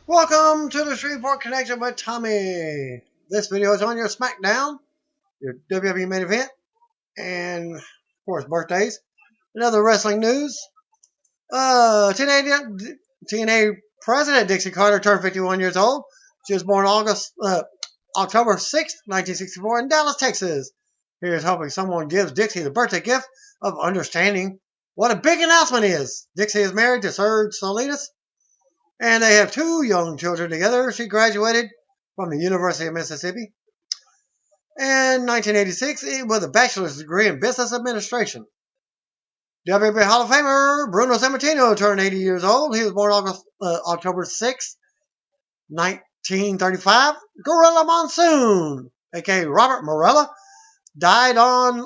Welcome to the Shreveport Connection with Tommy. This video is on your Smackdown, your WWE main event, and of course birthdays. And other wrestling news. TNA President Dixie Carter turned 51 years old. She was born October 6, 1964 in Dallas, Texas. Here's hoping someone gives Dixie the birthday gift of understanding what a big announcement is. Dixie is married to Serge Salinas, and they have two young children together. She graduated from the University of Mississippi in 1986 with a bachelor's degree in business administration. WWE Hall of Famer Bruno Sammartino turned 80 years old. He was born October 6, 1935. Gorilla Monsoon, aka Robert Morella, died on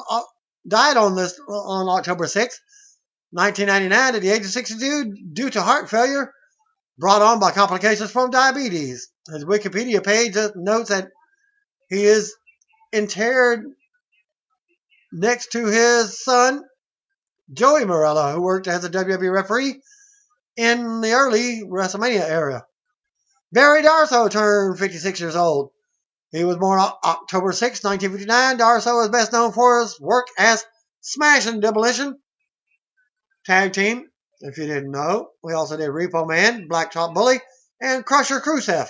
October 6, 1999 at the age of 62 due to heart failure brought on by complications from diabetes. His Wikipedia page notes that he is interred next to his son, Joey Morella, who worked as a WWE referee in the early WrestleMania era. Barry Darsow turned 56 years old. He was born October 6, 1959. Darsow is best known for his work as Smash and Demolition Tag Team. If you didn't know, we also did Repo Man, Blacktop Bully, and Crusher Khrushchev.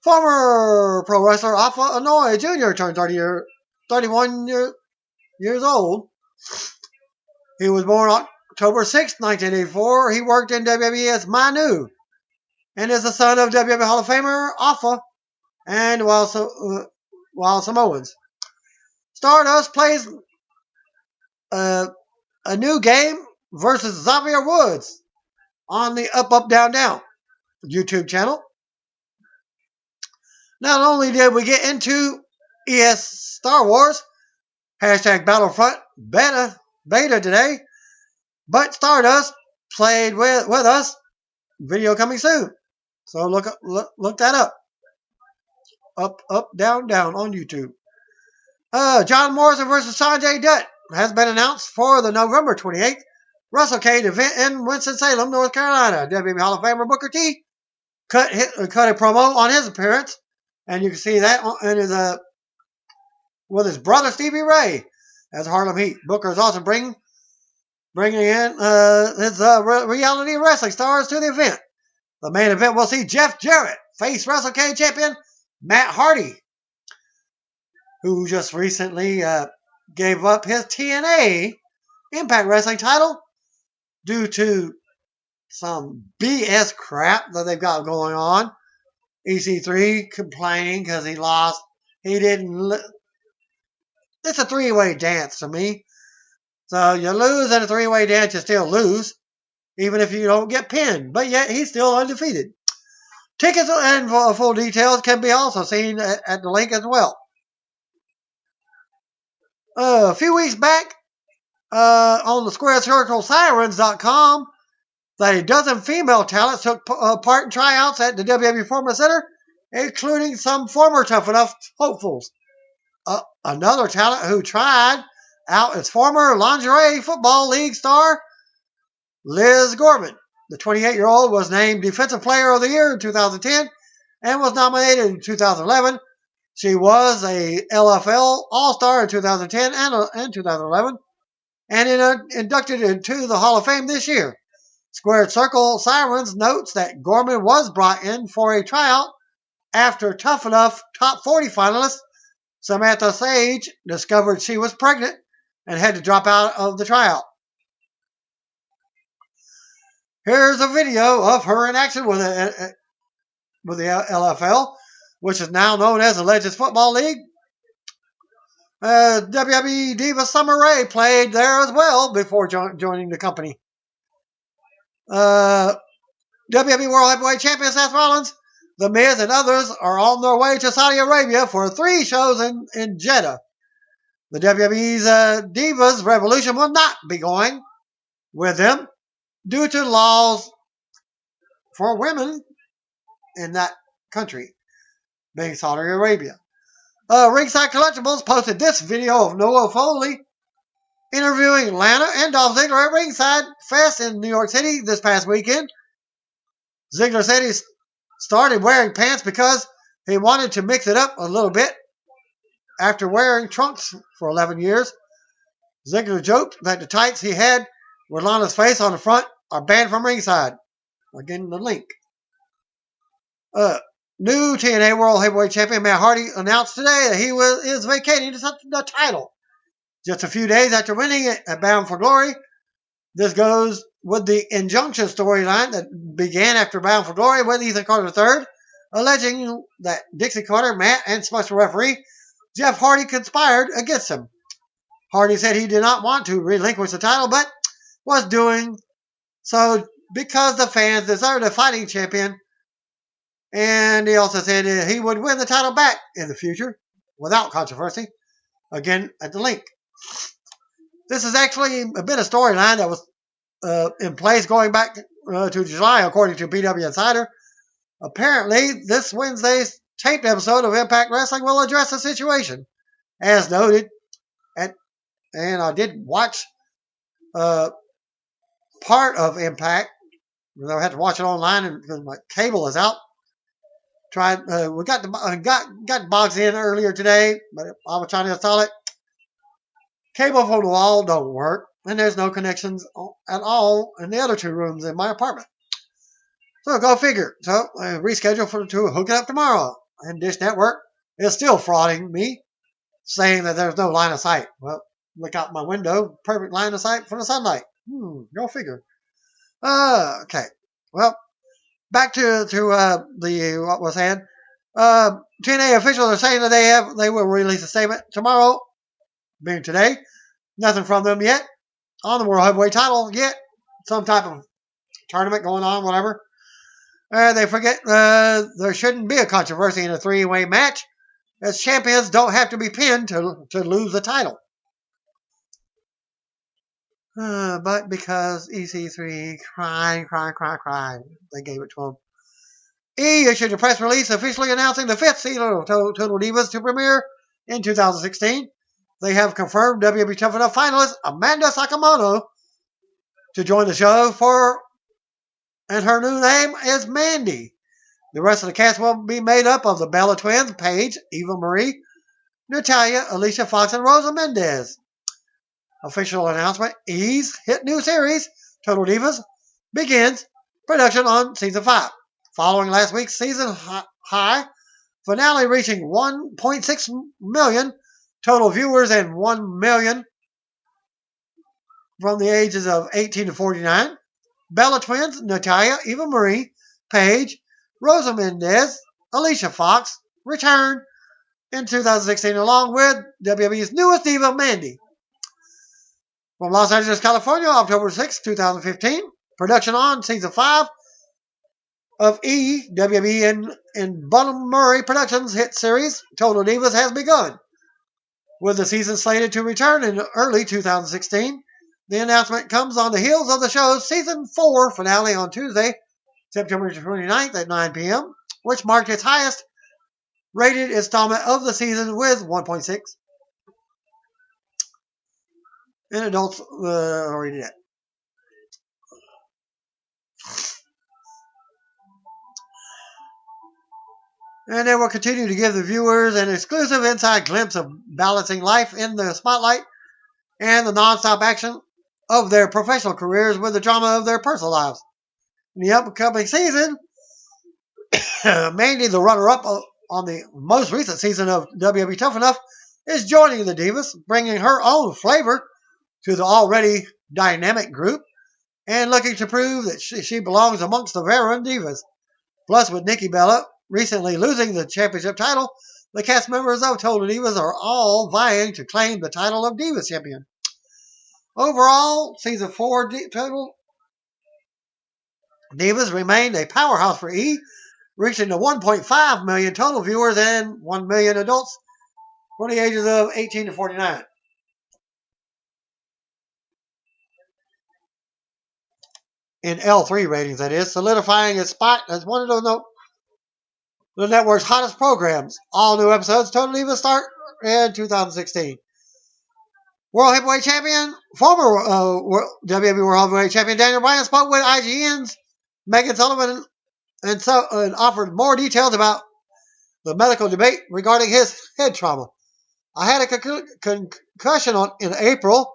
Former pro wrestler Alpha Anoa'i Jr. turned 31 years old. He was born October 6, 1984. He worked in WWE as Manu and is the son of WWE Hall of Famer Alpha and Wild Samoans. Stardust plays a new game versus Xaviar Woods on the upupdowndown YouTube channel. Not only did we get into ES Star Wars hashtag Battlefront beta today, but Stardust played with us. Video coming soon, so look that up. Up, down on YouTube. John Morrison versus Sanjay Dutt has been announced for the November 28th WrestleCade event in Winston-Salem, North Carolina. WWE Hall of Famer Booker T cut a promo on his appearance, and you can see that in with his brother Stevie Ray as Harlem Heat. Booker is also bringing in his reality wrestling stars to the event. The main event will see Jeff Jarrett face WrestleCade champion Matt Hardy, who just recently gave up his TNA Impact Wrestling title due to some BS crap that they've got going on. EC3 complaining because he lost. It's a three-way dance to me. So you lose in a three-way dance, you still lose, even if you don't get pinned. But yet he's still undefeated. Tickets and full details can be also seen at the link as well. A few weeks back, on the SquareCircleSirens.com, that a dozen female talents took part in tryouts at the WWE Performance Center, including some former Tough Enough hopefuls. Another talent who tried out is former Lingerie Football League star Liz Gorman. The 28-year-old was named Defensive Player of the Year in 2010 and was nominated in 2011. She was a LFL All-Star in 2010 and 2011. And inducted into the Hall of Fame this year. Squared Circle Sirens notes that Gorman was brought in for a tryout after Tough Enough Top 40 finalist Samantha Sage discovered she was pregnant and had to drop out of the tryout. Here's a video of her in action with the LFL, which is now known as the Legends Football League. WWE Diva Summer Rae played there as well before joining the company. WWE World Heavyweight Champion Seth Rollins, The Miz, and others are on their way to Saudi Arabia for 3 shows in Jeddah. The WWE's Divas Revolution will not be going with them due to laws for women in that country, being Saudi Arabia. Ringside Collectibles posted this video of Noelle Foley interviewing Lana and Dolph Ziggler at Ringside Fest in New York City this past weekend. Ziggler said started wearing pants because he wanted to mix it up a little bit after wearing trunks for 11 years. Ziggler joked that the tights he had with Lana's face on the front are banned from ringside. Again, the link. New TNA World Heavyweight Champion Matt Hardy announced today that he is vacating the title just a few days after winning it at Bound for Glory. This goes with the injunction storyline that began after Bound for Glory with Ethan Carter III, alleging that Dixie Carter, Matt, and special referee Jeff Hardy conspired against him. Hardy said he did not want to relinquish the title, but was doing so because the fans deserved a fighting champion. And he also said he would win the title back in the future without controversy. Again, at the link. This is actually a bit of storyline that was in place going back to July, according to PW Insider. Apparently, this Wednesday's taped episode of Impact Wrestling will address the situation, as noted. And I did watch part of Impact. I had to watch it online because my cable is out. We got boxed in earlier today, but I was trying to install it. Cable from the wall don't work, and there's no connections at all in the other two rooms in my apartment. So go figure. So I rescheduled to hook it up tomorrow. And Dish Network is still frauding me, saying that there's no line of sight. Well, look out my window, perfect line of sight for the sunlight. Go figure. Okay. Well, back to what was said. TNA officials are saying that they will release a statement tomorrow, being today. Nothing from them yet on the World Heavyweight title yet. Some type of tournament going on, whatever. They forget there shouldn't be a controversy in a three-way match, as champions don't have to be pinned to lose the title. But because EC3 crying, they gave it to him. E issued a press release officially announcing the 5th season of Total Divas to premiere in 2016. They have confirmed WWE Tough Enough finalist Amanda Sakamoto to join the show and her new name is Mandy. The rest of the cast will be made up of the Bella Twins, Paige, Eva Marie, Natalya, Alicia Fox, and Rosa Mendez. Official announcement, E's hit new series, Total Divas, begins production on Season 5. Following last week's season high finale reaching 1.6 million total viewers and 1 million from the ages of 18 to 49. Bella Twins, Natalya, Eva Marie, Paige, Rosa Mendez, Alicia Fox return in 2016 along with WWE's newest diva, Mandy. From Los Angeles, California, October 6, 2015. Production on Season 5 of WWE and Bunham Murray Productions hit series Total Divas has begun. With the season slated to return in early 2016, the announcement comes on the heels of the show's Season 4 finale on Tuesday, September 29th at 9 p.m., which marked its highest rated installment of the season with 1.6. And adults already did. And they will continue to give the viewers an exclusive inside glimpse of balancing life in the spotlight and the non-stop action of their professional careers with the drama of their personal lives. In the upcoming season, Mandy, the runner-up on the most recent season of WWE Tough Enough, is joining the Divas, bringing her own flavor to the already dynamic group and looking to prove that she belongs amongst the veteran Divas. Plus, with Nikki Bella recently losing the championship title, the cast members of Total Divas are all vying to claim the title of Divas champion. Overall, Season 4 Total Divas remained a powerhouse for E, reaching the 1.5 million total viewers and 1 million adults from the ages of 18 to 49. In L3 ratings, that is, solidifying its spot as one of the network's hottest programs. All new episodes Total Divas start in 2016. World Heavyweight Champion, former WWE World Heavyweight Champion Daniel Bryan spoke with IGN's Megan Sullivan and offered more details about the medical debate regarding his head trauma. I had a concussion in April,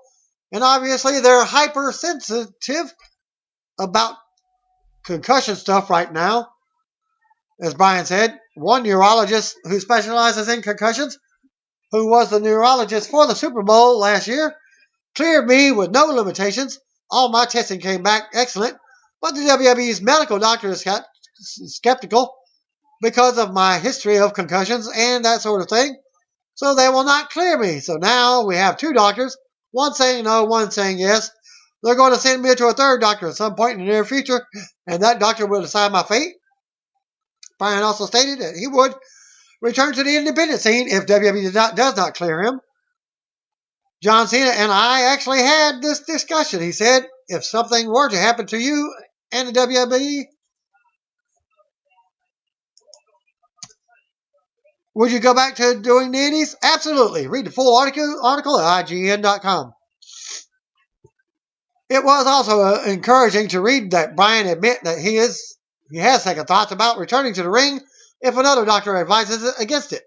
and obviously they're hypersensitive about concussion stuff right now, as Brian said. One neurologist who specializes in concussions, who was the neurologist for the Super Bowl last year, cleared me with no limitations. All my testing came back excellent, but the WWE's medical doctor is skeptical because of my history of concussions and that sort of thing, so they will not clear me. So now we have two doctors, one saying no, one saying yes. They're going to send me to a third doctor at some point in the near future, and that doctor will decide my fate. Brian also stated that he would return to the independent scene if WWE does not clear him. John Cena and I actually had this discussion. He said, if something were to happen to you and the WWE, would you go back to doing the indies? Absolutely. Read the full article at IGN.com. It was also encouraging to read that Brian admit that he has second thoughts about returning to the ring if another doctor advises against it.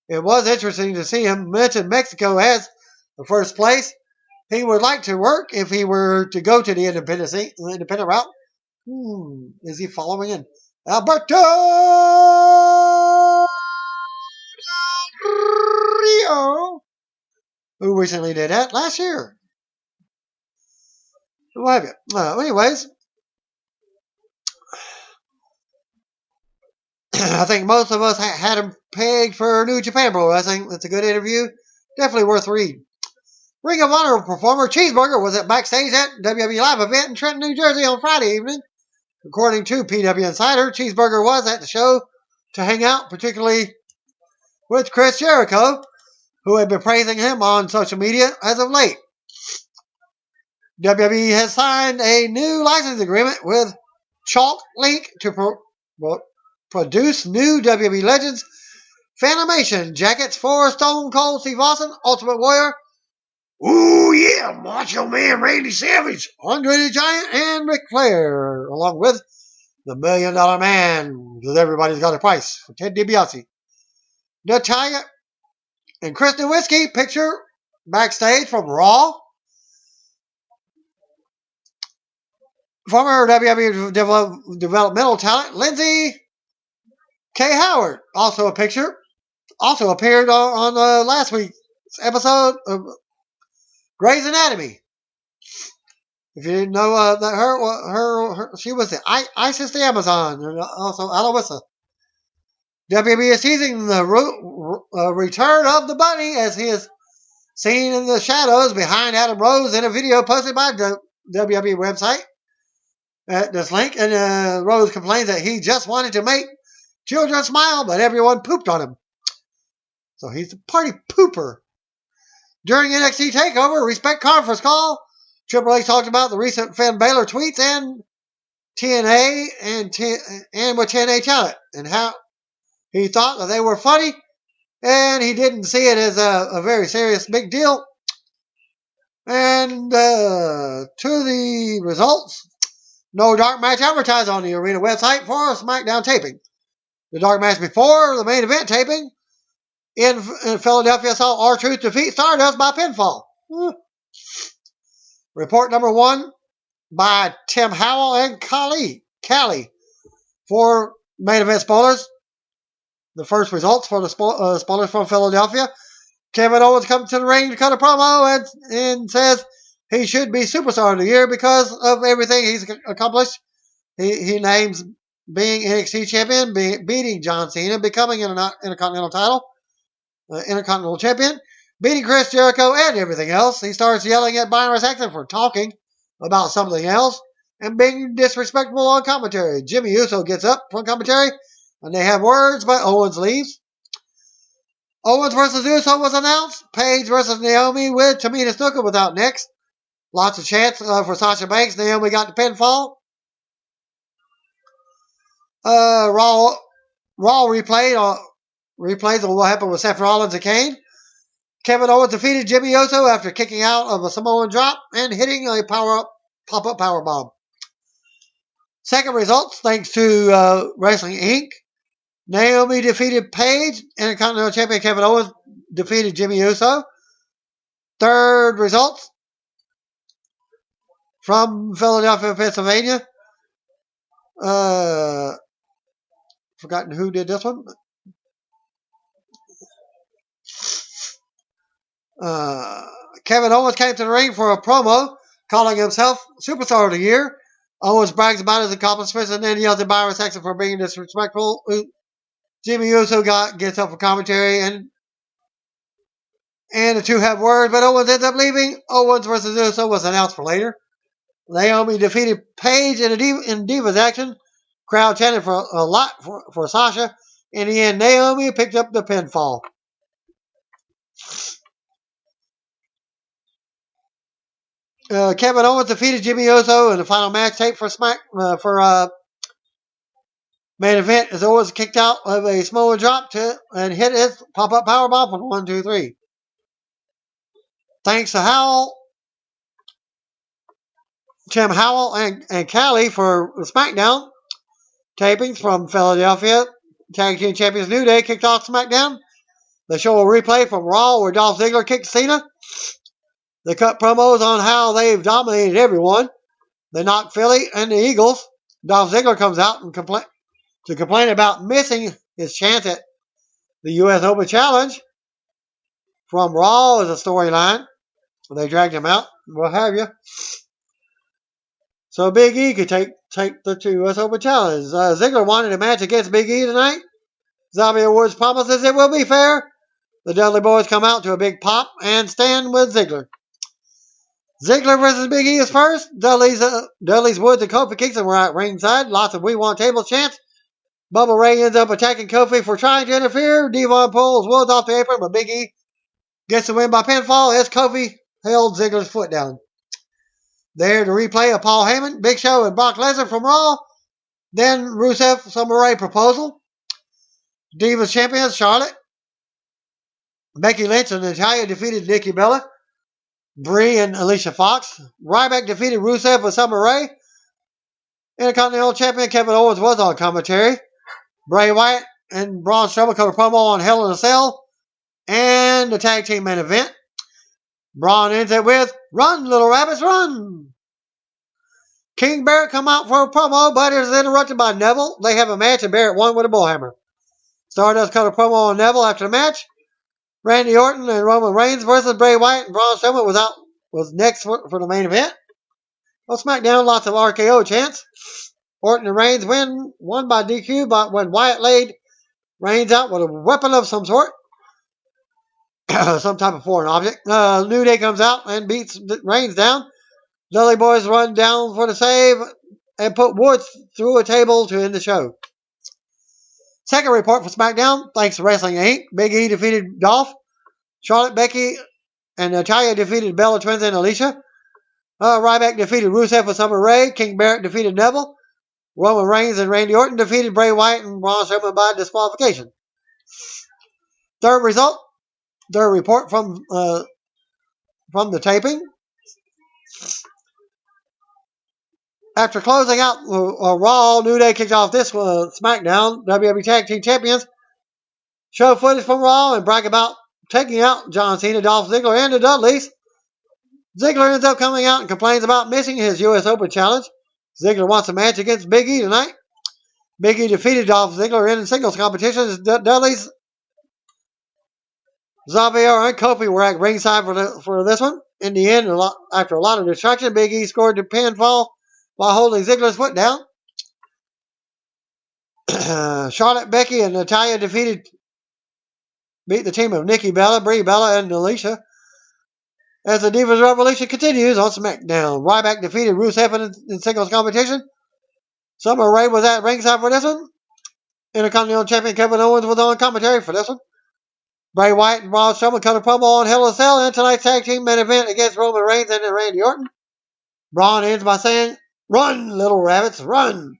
It was interesting to see him mention Mexico as the first place he would like to work if he were to go to the independent route. Is he following in? Alberto Rio, who recently did that last year. What have you? Anyways, I think most of us had him pegged for New Japan Pro Wrestling. That's a good interview. Definitely worth reading. Ring of Honor performer Cheeseburger was at backstage at WWE Live event in Trenton, New Jersey on Friday evening. According to PW Insider, Cheeseburger was at the show to hang out, particularly with Chris Jericho, who had been praising him on social media as of late. WWE has signed a new license agreement with Chalk Link to produce new WWE Legends Fanimation jackets for Stone Cold Steve Austin, Ultimate Warrior, ooh yeah, Macho Man Randy Savage, Andre the Giant, and Ric Flair, along with the $1 Million Man, because everybody's got a price, for Ted DiBiase. Natalya and Chris Nowinski picture backstage from Raw. Former WWE developmental talent Lindsay K. Howard, also a picture, also appeared on last week's episode of Grey's Anatomy. If you didn't know that she was the Isis the Amazon, and also Alouise. WWE is teasing the return of the Bunny as he is seen in the shadows behind Adam Rose in a video posted by the WWE website at this link. And Rose complains that he just wanted to make children smile, but everyone pooped on him. So he's a party pooper. During NXT TakeOver Respect conference call, Triple H talked about the recent Finn Balor tweets and TNA and with TNA talent and how he thought that they were funny and he didn't see it as a very serious big deal. And to the results, no dark match advertised on the arena website for a Smackdown taping. The dark match before the main event taping in Philadelphia saw R-Truth defeat Stardust by pinfall. Report number 1 by Tim Howell and Callie. For main event spoilers, the first results for the spoilers from Philadelphia. Kevin Owens comes to the ring to cut a promo and says he should be Superstar of the Year because of everything he's accomplished. He names being NXT champion, beating John Cena, becoming an Intercontinental champion, beating Chris Jericho, and everything else. He starts yelling at Byron Saxton for talking about something else and being disrespectful on commentary. Jimmy Uso gets up from commentary and they have words, but Owens leaves. Owens versus Uso was announced. Paige versus Naomi with Tamina Snuka without next. Lots of chance for Sasha Banks. Naomi got the pinfall. Raw replays on what happened with Seth Rollins and Kane. Kevin Owens defeated Jimmy Uso after kicking out of a Samoan drop and hitting a pop-up powerbomb. Second results, thanks to Wrestling Inc. Naomi defeated Paige. Intercontinental Champion Kevin Owens defeated Jimmy Uso. Third results from Philadelphia, Pennsylvania. Forgotten who did this one. Kevin Owens came to the ring for a promo, calling himself Superstar of the Year. Owens brags about his accomplishments and then yells at Byron Saxton for being disrespectful. Jimmy Uso gets up for commentary, and the two have words, but Owens ends up leaving. Owens versus Uso was announced for later. Naomi defeated Paige in Divas action. Crowd chanted for a lot for Sasha. In the end, Naomi picked up the pinfall. Kevin Owens defeated Jimmy Uso in the final match tape for main event as Owens kicked out of a Samoan drop and hit his pop-up powerbomb for 1, 2, 3. Thanks to Tim Howell and Callie for the Smackdown tapings from Philadelphia. Tag Team Champions New Day kicked off Smackdown. They show a replay from Raw where Dolph Ziggler kicked Cena. They cut promos on how they've dominated everyone. They knocked Philly and the Eagles. Dolph Ziggler comes out and complain about missing his chance at the U.S. Open Challenge. From Raw is a storyline. They dragged him out. What have you. So Big E could take the U.S. Open Challenge. Ziggler wanted a match against Big E tonight. Xaviar Woods promises it will be fair. The Dudley Boys come out to a big pop and stand with Ziggler. Ziggler versus Big E is first. Dudley's Woods and Kofi Kingston were at ringside. Lots of We Want Tables chants. Bubba Ray ends up attacking Kofi for trying to interfere. Devon pulls Woods off the apron, but Big E gets the win by pinfall as Kofi held Ziggler's foot down. There to replay of Paul Heyman, Big Show, and Brock Lesnar from Raw. Then Rusev Summer Rae proposal. Divas champions Charlotte, Becky Lynch, and Natalya defeated Nikki Bella. Brie and Alicia Fox. Ryback defeated Rusev with Summer Rae. Intercontinental Champion Kevin Owens was on commentary. Bray Wyatt and Braun Strowman cut a promo on Hell in a Cell. And the tag team main event. Braun ends it with, "Run, little rabbits, run!" King Barrett come out for a promo, but is interrupted by Neville. They have a match and Barrett won with a bullhammer. Stardust cut a promo on Neville after the match. Randy Orton and Roman Reigns versus Bray Wyatt and Braun Strowman was next for the main event. On SmackDown, lots of RKO chants. Orton and Reigns won by DQ when Wyatt laid Reigns out with a weapon of some sort. Some type of foreign object. New Day comes out and beats Reigns down. Dudley Boys run down for the save and put Woods through a table to end the show. Second report for SmackDown, thanks to Wrestling Inc. Big E defeated Dolph. Charlotte, Becky, and Natalya defeated Bella Twins and Alicia. Ryback defeated Rusev with Summer Rae. King Barrett defeated Neville. Roman Reigns and Randy Orton defeated Bray Wyatt and Braun Strowman by disqualification. Third report from the taping. After closing out Raw, New Day kicked off this SmackDown. WWE Tag Team Champions show footage from Raw and brag about taking out John Cena, Dolph Ziggler, and the Dudleys. Ziggler ends up coming out and complains about missing his U.S. Open Challenge. Ziggler wants a match against Big E tonight. Big E defeated Dolph Ziggler in singles competitions. Dudleys, Xaviar, and Kofi were at ringside for this one. In the end, after a lot of distraction, Big E scored the pinfall while holding Ziggler's foot down. Charlotte, Becky, and Natalya beat the team of Nikki Bella, Brie Bella, and Alicia. As the Divas Revolution continues on SmackDown, Ryback defeated Rusev in singles competition. Summer Rae was at ringside for this one. Intercontinental Champion Kevin Owens was on commentary for this one. Bray Wyatt and Braun Strowman cut a promo on Hell in a Cell in tonight's tag team main event against Roman Reigns and Randy Orton. Braun ends by saying, "Run, little rabbits, run!"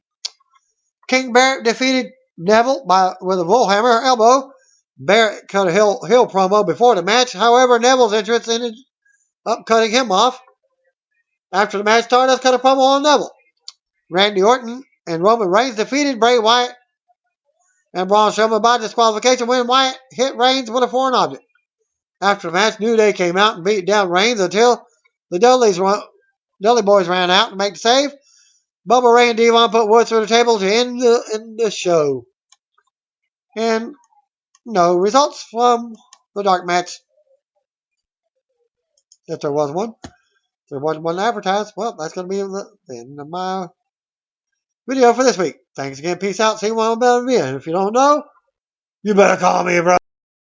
King Barrett defeated Neville with a bullhammer elbow. Barrett cut a heel promo before the match. However, Neville's entrance ended up cutting him off. After the match, Stardust cut a promo on Neville. Randy Orton And Roman Reigns defeated Bray Wyatt and Braun Strowman by disqualification when Wyatt hit Reigns with a foreign object. After the match, New Day came out and beat down Reigns until the Dudley Boys ran out to make the save. Bubba Ray and Devon put Woods through the table to end the show. And no results from the dark match. If there was one. If there wasn't one advertised, well, that's going to be the end of my video for this week. Thanks again. Peace out. See you one better. And if you don't know, you better call me, bro.